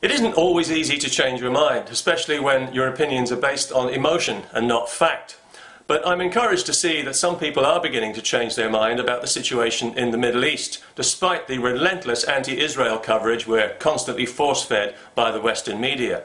It isn't always easy to change your mind, especially when your opinions are based on emotion and not fact. But I'm encouraged to see that some people are beginning to change their mind about the situation in the Middle East, despite the relentless anti-Israel coverage we're constantly force-fed by the Western media.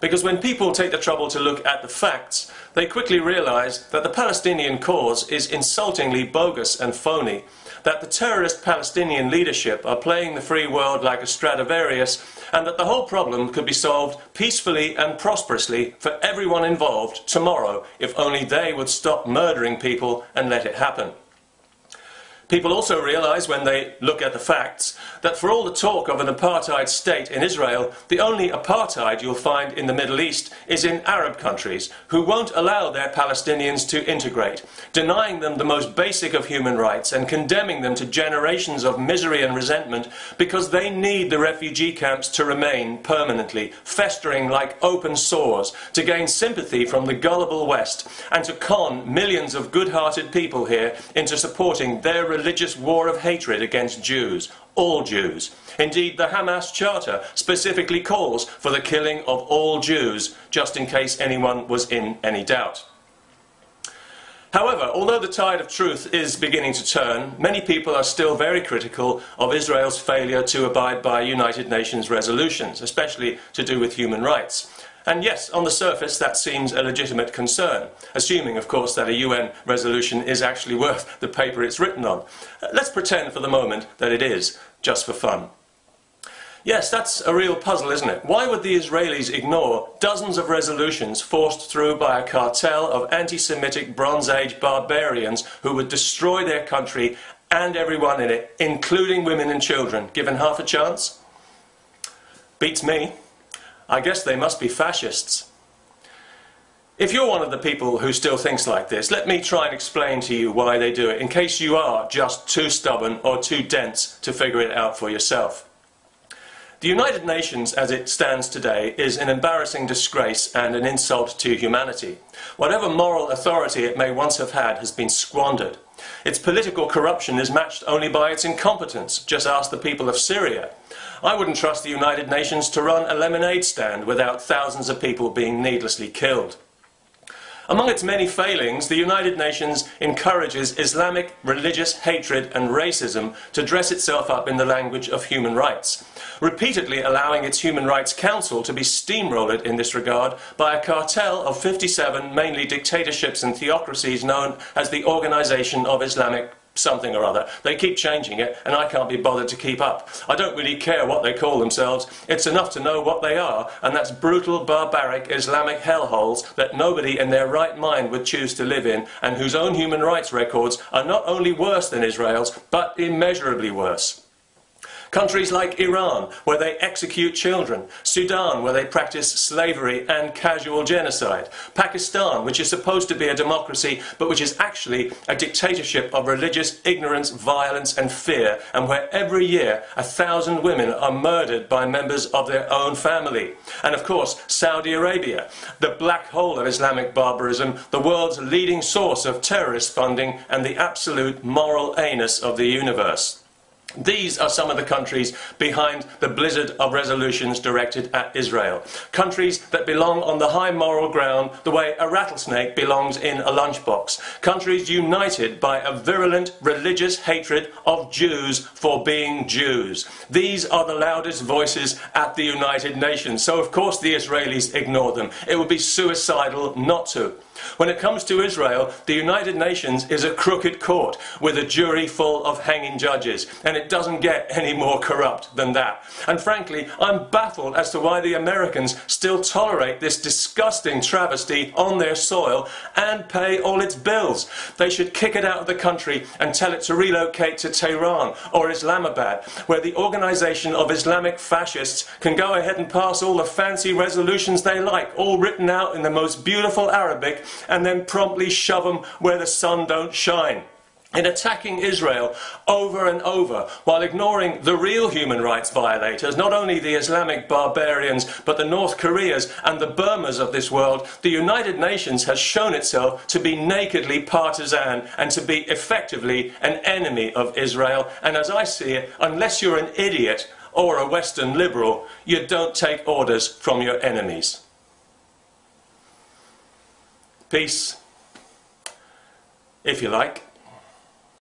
Because when people take the trouble to look at the facts, they quickly realize that the Palestinian cause is insultingly bogus and phony, that the terrorist Palestinian leadership are playing the free world like a Stradivarius, and that the whole problem could be solved peacefully and prosperously for everyone involved tomorrow if only they would stop murdering people and let it happen. People also realize when they look at the facts that for all the talk of an apartheid state in Israel, the only apartheid you'll find in the Middle East is in Arab countries who won't allow their Palestinians to integrate, denying them the most basic of human rights and condemning them to generations of misery and resentment because they need the refugee camps to remain permanently, festering like open sores, to gain sympathy from the gullible West and to con millions of good-hearted people here into supporting their religious war of hatred against Jews, all Jews. Indeed, the Hamas Charter specifically calls for the killing of all Jews, just in case anyone was in any doubt. However, although the tide of truth is beginning to turn, many people are still very critical of Israel's failure to abide by United Nations resolutions, especially to do with human rights. And yes, on the surface that seems a legitimate concern, assuming of course that a UN resolution is actually worth the paper it's written on. Let's pretend for the moment that it is, just for fun. Yes, that's a real puzzle, isn't it? Why would the Israelis ignore dozens of resolutions forced through by a cartel of anti-Semitic Bronze Age barbarians who would destroy their country and everyone in it, including women and children, given half a chance? Beats me. I guess they must be fascists. If you're one of the people who still thinks like this, let me try and explain to you why they do it, in case you are just too stubborn or too dense to figure it out for yourself. The United Nations, as it stands today, is an embarrassing disgrace and an insult to humanity. Whatever moral authority it may once have had has been squandered. Its political corruption is matched only by its incompetence. Just ask the people of Syria. I wouldn't trust the United Nations to run a lemonade stand without thousands of people being needlessly killed. Among its many failings, the United Nations encourages Islamic religious hatred and racism to dress itself up in the language of human rights, repeatedly allowing its Human Rights Council to be steamrolled in this regard by a cartel of 57 mainly dictatorships and theocracies known as the Organization of Islamic something or other. They keep changing it and I can't be bothered to keep up. I don't really care what they call themselves. It's enough to know what they are, and that's brutal, barbaric Islamic hellholes that nobody in their right mind would choose to live in, and whose own human rights records are not only worse than Israel's, but immeasurably worse. Countries like Iran, where they execute children. Sudan, where they practice slavery and casual genocide. Pakistan, which is supposed to be a democracy, but which is actually a dictatorship of religious ignorance, violence and fear, and where every year 1,000 women are murdered by members of their own family. And of course, Saudi Arabia, the black hole of Islamic barbarism, the world's leading source of terrorist funding, and the absolute moral anus of the universe. These are some of the countries behind the blizzard of resolutions directed at Israel. Countries that belong on the high moral ground the way a rattlesnake belongs in a lunchbox. Countries united by a virulent religious hatred of Jews for being Jews. These are the loudest voices at the United Nations, so of course the Israelis ignore them. It would be suicidal not to. When it comes to Israel, the United Nations is a crooked court with a jury full of hanging judges, and it doesn't get any more corrupt than that. And frankly, I'm baffled as to why the Americans still tolerate this disgusting travesty on their soil and pay all its bills. They should kick it out of the country and tell it to relocate to Tehran or Islamabad, where the Organization of Islamic Fascists can go ahead and pass all the fancy resolutions they like, all written out in the most beautiful Arabic, and then promptly shove them where the sun don't shine. In attacking Israel over and over, while ignoring the real human rights violators, not only the Islamic barbarians, but the North Koreas and the Burmas of this world, the United Nations has shown itself to be nakedly partisan and to be effectively an enemy of Israel. And as I see it, unless you're an idiot, or a Western liberal, you don't take orders from your enemies. Peace, if you like.